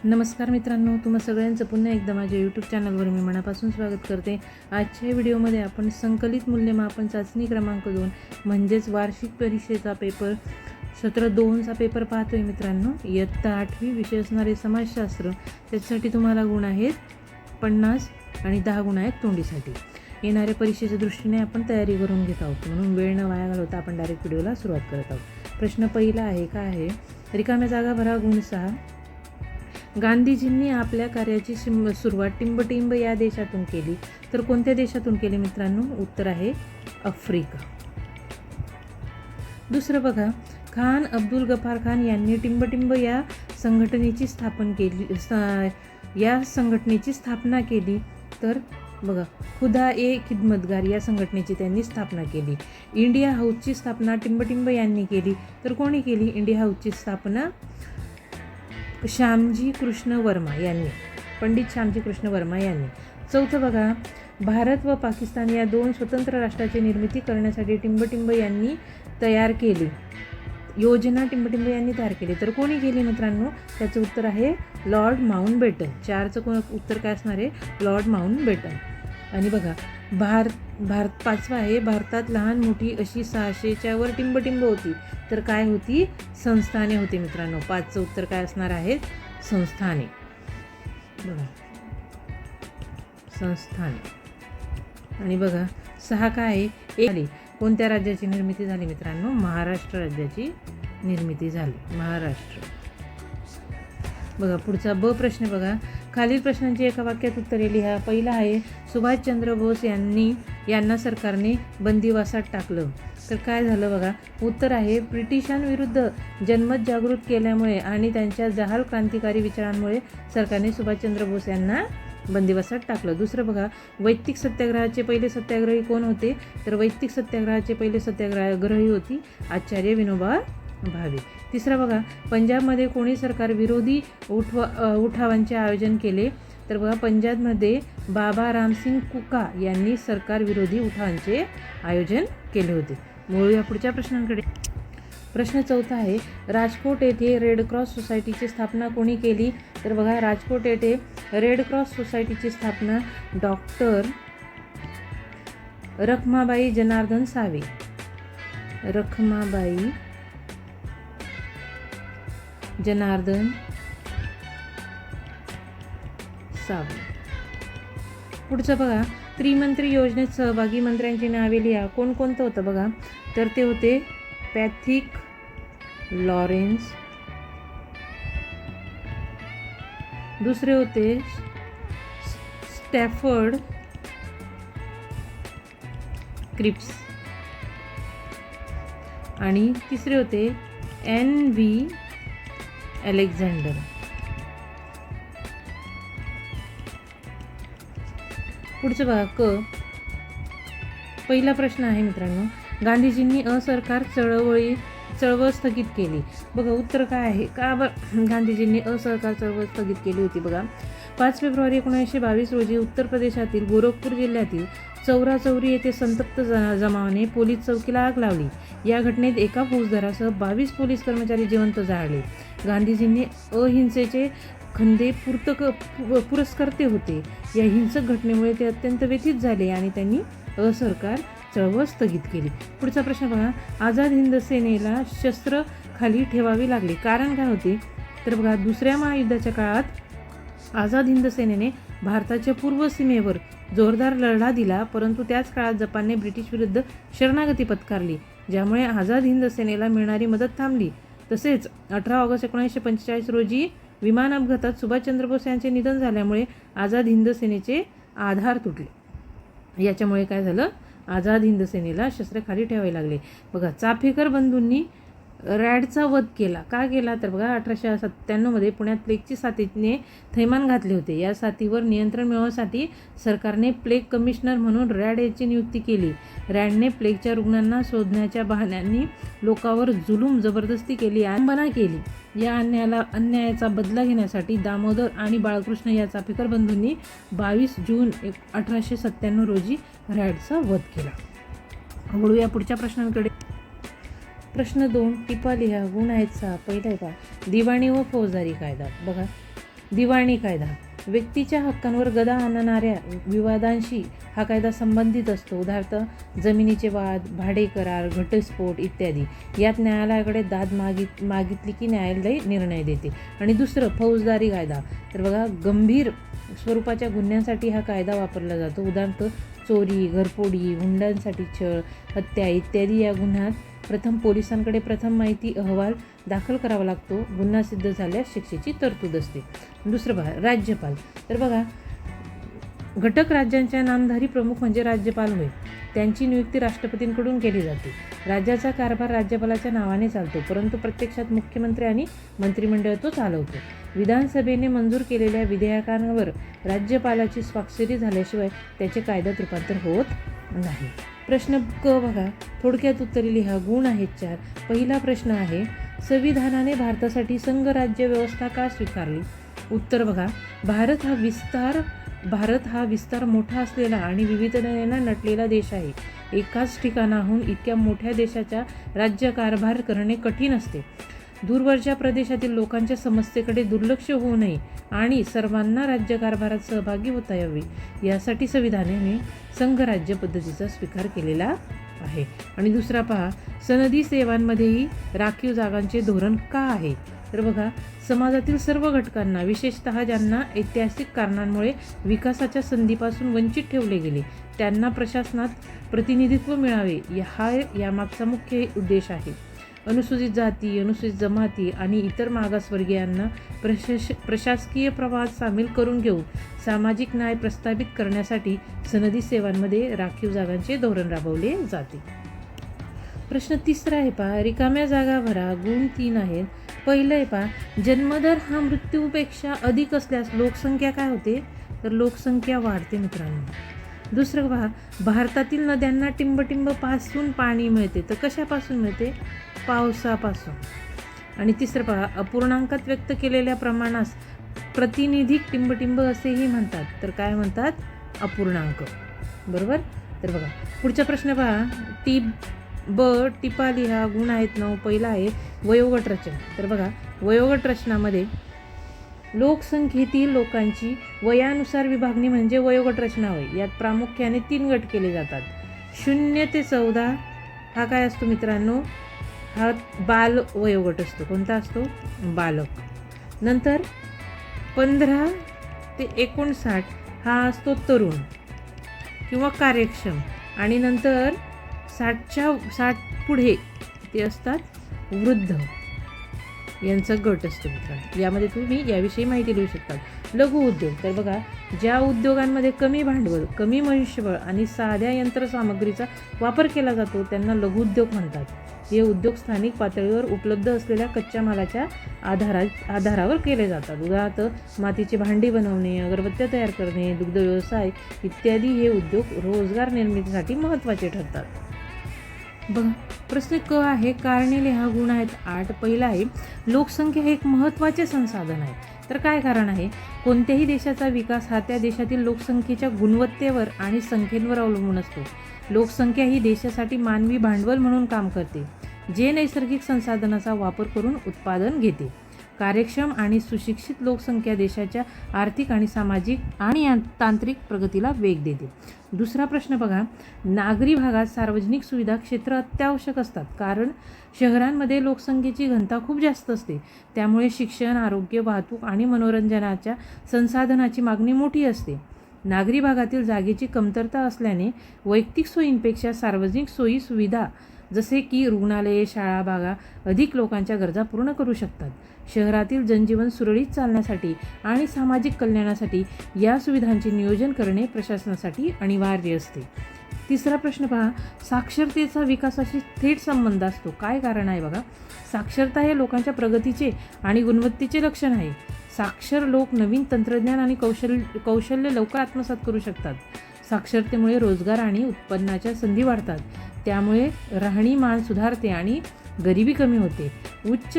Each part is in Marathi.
नमस्कार मित्रांनो, तुम्हा सगळ्यांचं पुन्हा एकदा माझ्या यूट्यूब चॅनलवर मी मनापासून स्वागत करते. आजच्या व्हिडिओमध्ये आपण संकलित मूल्यमापन चाचणी क्रमांक 2 म्हणजेच वार्षिक परीक्षेचा पेपर सत्र 2चा पेपर पाहतोय मित्रांनो. इयत्ता 8वी विषय असणारे समाजशास्त्र. त्याच्यासाठी तुम्हाला गुण आहेत 50 आणि 10 गुण आहेत तोंडीसाठी. येणाऱ्या परीक्षेच्या दृष्टीने आपण तयारी करून घेत आहोत, म्हणून वेळ न वाया घालवता आपण डायरेक्ट व्हिडिओला सुरुवात करत आहोत. प्रश्न पहिला आहे, काय आहे? रिकाम्या जागा भरा. गुण 6. गांधीजींनी आपल्या कार्याची सुरुवात टिंबटिंब या देशातून केली, तर कोणत्या देशातून केली मित्रांनो? उत्तर आहे आफ्रिका. दुसरं बघा, खान अब्दुल गफार खान यांनी टिंबटिंब या संघटनेची स्थापना केली, तर बघा खुदा ए खिदमतगार या संघटनेची त्यांनी स्थापना केली. इंडिया हाऊसची स्थापना टिंबटिंब यांनी केली, तर कोणी केली इंडिया हाऊसची स्थापना? श्यामजी कृष्ण वर्मा यांनी, पंडित श्यामजी कृष्ण वर्मा यांनी. चौथं बघा, भारत व पाकिस्तान या 2 स्वतंत्र राष्ट्राची निर्मिती करण्यासाठी टिंबटिंब यांनी तयार केली. योजना टिंबटिंब यांनी तयार केली, तर कोणी केली मित्रांनो? त्याचं उत्तर आहे लॉर्ड माउंटबॅटन. 4चं उत्तर काय असणार आहे? Lord Mountbatten. आणि बघा, पाचवा आहे, भारतात लहान मोठी अशी 600च्या वर टिंबटिंब होती, तर काय होती? संस्थाने होती मित्रांनो. 5चं उत्तर काय असणार आहे? संस्थाने. बघा, संस्थाने. आणि बघा 6 काय आहे? कोणत्या राज्याची निर्मिती झाली मित्रांनो? महाराष्ट्र राज्याची निर्मिती झाली. महाराष्ट्र. बघा पुढचा ब प्रश्न बघा, खालील प्रश्नांची एका वाक्यात उत्तरे लिहा. पहिला आहे, सुभाषचंद्र बोस यांना सरकारने बंदिवासात टाकलं, तर काय झालं? बघा उत्तर आहे ब्रिटिशांविरुद्ध जनमत जागृत केल्यामुळे आणि त्यांच्या जहाल क्रांतिकारी विचारांमुळे सरकारने सुभाषचंद्र बोस यांना बंदिवासात टाकलं. दुसरं बघा, वैयक्तिक सत्याग्रहाचे पहिले सत्याग्रही कोण होते? तर वैयक्तिक सत्याग्रहाचे पहिले सत्याग्रही होती आचार्य विनोबा भावे. तिसरं बघा, पंजाबमध्ये कोणी सरकार विरोधी उठावांचे आयोजन केले? तर बघा पंजाबमध्ये बाबा रामसिंग कुका यांनी सरकार विरोधी उठावांचे आयोजन केले होते. वळूया पुढच्या प्रश्नांकडे. प्रश्न 4 आहे, राजकोट येथे रेड क्रॉस सोसायटीची स्थापना कोणी केली? तर बघा राजकोट येथे रेड क्रॉस सोसायटीची स्थापना doctor Rakhmabai Janardan save. Rakhmabai Janardan save. पुढचं बघा, त्रिमंत्री योजनेत सहभागी मंत्र्यांची नावे लिहा. कोणकोणतं होतं बघा? तर ते होते पॅथिक लॉरेन्स, दुसरे होते स्टॅफर्ड क्रिप्स आणि तिसरे होते NV अलेक्झांडर. पुढचं बघा क. पहिला प्रश्न आहे मित्रांनो, गांधीजींनी असहकार चळवळ स्थगित केली. बघा उत्तर काय आहे? का गांधीजींनी असहकार चळवळ स्थगित केली होती? बघा 5 फेब्रुवारी 1922 रोजी उत्तर प्रदेशातील गोरखपूर जिल्ह्यातील चौराचौरी येथे संतप्त जमावाने पोलीस चौकीला आग लावली. या घटनेत एका फौजदारासह 22 पोलीस कर्मचारी जिवंत जाळले. गांधीजींनी अहिंसेचे खंदे पुरस्कर्ते होते. या हिंसक घटनेमुळे ते अत्यंत व्यथित झाले आणि त्यांनी असहकार चळवळ स्थगित केली. पुढचा प्रश्न बघा, आझाद हिंद सेनेला शस्त्र खाली ठेवावी लागली, कारण काय होते? तर बघा दुसऱ्या महायुद्धाच्या काळात आझाद हिंद सेनेने भारताच्या पूर्व सीमेवर जोरदार लढा दिला, परंतु त्याच काळात जपानने ब्रिटिश विरुद्ध शरणागती पत्करली, ज्यामुळे आझाद हिंद सेनेला मिळणारी मदत थांबली. तसेच 18 ऑगस्ट 1945 रोजी विमान अपघातात सुभाषचंद्र बोस यांचे निधन झाल्यामुळे आझाद हिंद सेनेचे आधार तुटले. याच्यामुळे काय झालं? आझाद हिंद सेनेला शस्त्र खाली ठेवावे लागले. बघा चाफेकर बंधूंनी रॅडचा वध केला. का केला? तर बघा 1897 पुण्यात प्लेगची साथीने थैमान घातले होते. या साथीवर नियंत्रण मिळवण्यासाठी सरकारने प्लेग कमिशनर म्हणून रॅड याची नियुक्ती केली. रॅडने प्लेगच्या रुग्णांना शोधण्याच्या बहाण्याने लोकांवर जुलूम जबरदस्ती केली, आंबना केली. या अन्यायाचा बदला घेण्यासाठी दामोदर आणि बाळकृष्ण या चाफेकर बंधूंनी 22 जून 1897 रोजी रॅडचा वध केला. वळूया पुढच्या प्रश्नांकडे. प्रश्न 2 टिपा लिहा. गुण आहेत 6. पहिला आहे का दिवाणी व फौजदारी कायदा. बघा दिवाणी कायदा, व्यक्तीच्या हक्कांवर गदा आणणाऱ्या विवादांशी हा कायदा संबंधित असतो. उदाहरणार्थ जमिनीचे वाद, भाडे करार, घटस्फोट इत्यादी. यात न्यायालयाकडे दाद मागितली की न्यायालय निर्णय देते. आणि दुसरं फौजदारी कायदा, तर बघा गंभीर स्वरूपाच्या गुन्ह्यांसाठी हा कायदा वापरला जातो. उदाहरणार्थ चोरी, घरफोडी, हुंड्यांसाठी छळ, हत्या इत्यादी. या गुन्ह्यात पोलिसांकडे माहिती अहवाल दाखल करावा लागतो. गुन्हा सिद्ध झाल्यास शिक्षेची तरतूद असते. दुसरं बघा राज्यपाल, तर बघा घटक राज्यांच्या नामधारी प्रमुख म्हणजे राज्यपाल होय. त्यांची नियुक्ती राष्ट्रपतींकडून केली जाते. राज्याचा कारभार राज्यपालाच्या नावाने चालतो, परंतु प्रत्यक्षात मुख्यमंत्री आणि मंत्रिमंडळ तो चालवतो. विधानसभेने मंजूर केलेल्या विधेयकांवर राज्यपालाची स्वाक्षरी झाल्याशिवाय त्याचे कायद्यात रूपांतर होत नाही. प्रश्न क बघा, थोडक्यात उत्तरे लिहा. गुण आहेत 4. पहिला प्रश्न आहे, संविधानाने भारतासाठी संघराज्य व्यवस्था का स्वीकारली? उत्तर बघा, भारत हा विस्तार मोठा असलेला आणि विविधतेने नटलेला देश आहे. एकाच ठिकाणाहून इतक्या मोठ्या देशाचा राज्यकारभार करणे कठीण असते. दूरवरच्या प्रदेशातील लोकांच्या समस्येकडे दुर्लक्ष होऊ नये आणि सर्वांना राज्यकारभारात सहभागी होता यावे, यासाठी संविधानाने संघराज्य पद्धतीचा स्वीकार केलेला आहे. आणि दुसरा पहा, सनदी सेवांमध्येही राखीव जागांचे धोरण का आहे? तर बघा, समाजातील सर्व घटकांना, विशेषतः ज्यांना ऐतिहासिक कारणांमुळे विकासाच्या संधीपासून वंचित ठेवले गेले, त्यांना प्रशासनात प्रतिनिधित्व मिळावे, हा यामागचा मुख्य उद्देश आहे. अनुसूचित जाती, अनुसूचित जमाती आणि इतर मागासवर्गीयांना प्रशासकीय प्रवाहात सामील करून घेऊन सामाजिक न्याय प्रस्थापित करण्यासाठी सनदी सेवांमध्ये राखीव जागांचे धोरण राबवले जाते. प्रश्न तिसरा आहे पहा, रिकाम्या जागा भरा. गुण 3 आहेत. पहिलं आहे पहा, जन्मदर हा मृत्यूपेक्षा अधिक असल्यास लोकसंख्या काय होते? तर लोकसंख्या वाढते मित्रांनो. दुसरं पहा, भारतातील नद्यांना टिंबटिंब पासून पाणी मिळते. तर कशापासून मिळते? पावसापासून. आणि तिसरं पहा, अपूर्णांकात व्यक्त केलेल्या प्रमाणास प्रतिनिधिक टिंबटिंब असेही म्हणतात. तर काय म्हणतात? अपूर्णांक. बरोबर. तर बघा पुढचा प्रश्न पहा, टिपा लिहा. गुण आहेत 9. पहिला आहे वयोगट रचना. तर बघा, वयोगट रचनामध्ये लोकसंख्येतील लोकांची वयानुसार विभागणी म्हणजे वयोगट रचना होय. यात प्रामुख्याने 3 गट केले जातात. 0 ते 14 हा काय असतो मित्रांनो? हा बाल वयोगट असतो. कोणता असतो? बालक. नंतर 15 ते 59 हा असतो तरुण किंवा कार्यक्षम. आणि नंतर 60 पुढे ते असतात वृद्ध. यांचा गट असतो मित्रांनो. यामध्ये तुम्ही याविषयी माहिती लिहू शकता. लघु उद्योग, तर बघा, ज्या उद्योगांमध्ये कमी भांडवल, कमी मनुष्यबळ आणि साध्या यंत्रसामग्रीचा वापर केला जातो त्यांना लघुउद्योग म्हणतात. हे उद्योग स्थानिक पातळीवर उपलब्ध असलेल्या कच्च्या मालाच्या आधारावर केले जातात. उदाहरणार्थ मातीची भांडी बनवणे, अगरबत्त्या तयार करणे, दुग्ध व्यवसाय इत्यादी हे उद्योग रोजगार निर्मितीसाठी महत्त्वाचे ठरतात. बघा प्रश्न क आहे, कारणे लिहा. गुण आहेत 8. पहिला आहे, लोकसंख्या हे एक महत्त्वाचे संसाधन आहे. तर काय कारण आहे? कोणत्याही देशाचा विकास हा त्या देशातील लोकसंख्येच्या गुणवत्तेवर आणि संख्येवर अवलंबून असतो. लोकसंख्या ही देशासाठी मानवी भांडवल म्हणून काम करते, जे नैसर्गिक संसाधनाचा वापर करून उत्पादन घेते. कार्यक्षम आणि सुशिक्षित लोकसंख्या देशाच्या आर्थिक आणि सामाजिक आणि तांत्रिक प्रगतीला वेग देते. दुसरा प्रश्न बघा, नागरी भागात सार्वजनिक सुविधा क्षेत्र अत्यावश्यक असतात, कारण शहरांमध्ये लोकसंख्येची घनता खूप जास्त असते. त्यामुळे शिक्षण, आरोग्य, वाहतूक आणि मनोरंजनाच्या संसाधनाची मागणी मोठी असते. नागरी भागातील जागेची कमतरता असल्याने वैयक्तिक सोयींपेक्षा सार्वजनिक सोयी सुविधा जसे की रुग्णालये, शाळा, बागा अधिक लोकांच्या गरजा पूर्ण करू शकतात. शहरातील जनजीवन सुरळीत चालण्यासाठी आणि सामाजिक कल्याणासाठी या सुविधांचे नियोजन करणे प्रशासनासाठी अनिवार्य असते. तिसरा प्रश्न पहा, साक्षरतेचा विकासाशी थेट संबंध असतो. काय कारण आहे? बघा, साक्षरता हे लोकांच्या प्रगतीचे आणि गुणवत्तेचे लक्षण आहे. साक्षर लोक नवीन तंत्रज्ञान आणि कौशल्य लवकर आत्मसात करू शकतात. साक्षरतेमुळे रोजगार आणि उत्पन्नाच्या संधी वाढतात. त्यामुळे राहणीमान सुधारते आणि गरिबी कमी होते. उच्च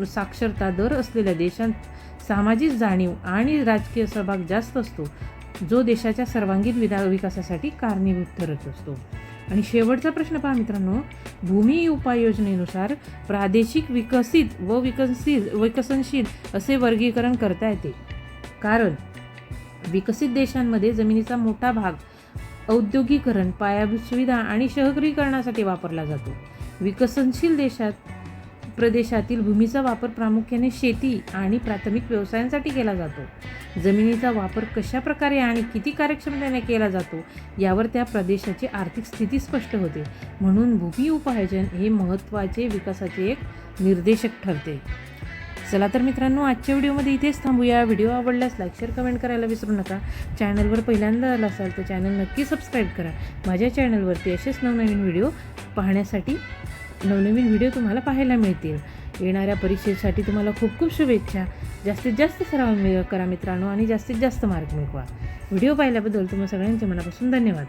साक्षरता दर असलेल्या देशांत सामाजिक जाणीव आणि राजकीय सहभाग जास्त असतो, जो देशाच्या सर्वांगीण विकासासाठी कारणीभूत ठरत असतो. आणि शेवटचा प्रश्न पहा मित्रांनो, भूमी उपाययोजनेनुसार प्रादेशिक विकसित व विकसनशील असे वर्गीकरण करता येते, कारण विकसित देशांमध्ये जमिनीचा मोठा भाग औद्योगिकरण, पायाभूत सुविधा आणि शहरीकरणासाठी वापरला जातो. विकसनशील प्रदेशातील भूमीचा वापर प्रामुख्याने शेती आणि प्राथमिक व्यवसायांसाठी केला जातो. जमिनीचा वापर कशा प्रकारे आणि किती कार्यक्षमतेने केला जातो यावर त्या प्रदेशाची आर्थिक स्थिती स्पष्ट होते. म्हणून भूमी उपाययोजन हे महत्त्वाचे विकासाचे एक निर्देशक ठरते. चला तर मित्रांनो, आजच्या व्हिडिओमध्ये इथेच थांबूया. व्हिडिओ आवडल्यास लाईक, शेअर, कमेंट करायला विसरू नका. चॅनलवर पहिल्यांदा आला असाल तर चॅनल नक्की सबस्क्राईब करा. माझ्या चॅनलवरती असेच नवनवीन व्हिडिओ पाहण्यासाठी नवनवीन व्हिडिओ तुम्हाला पाहायला मिळतील. येणाऱ्या परीक्षेसाठी तुम्हाला खूप खूप शुभेच्छा. जास्तीत जास्त सराव करा मित्रांनो आणि जास्तीत जास्त मार्क मिळवा. व्हिडिओ पाहिल्याबद्दल तुम्हा सगळ्यांचे मनापासून धन्यवाद.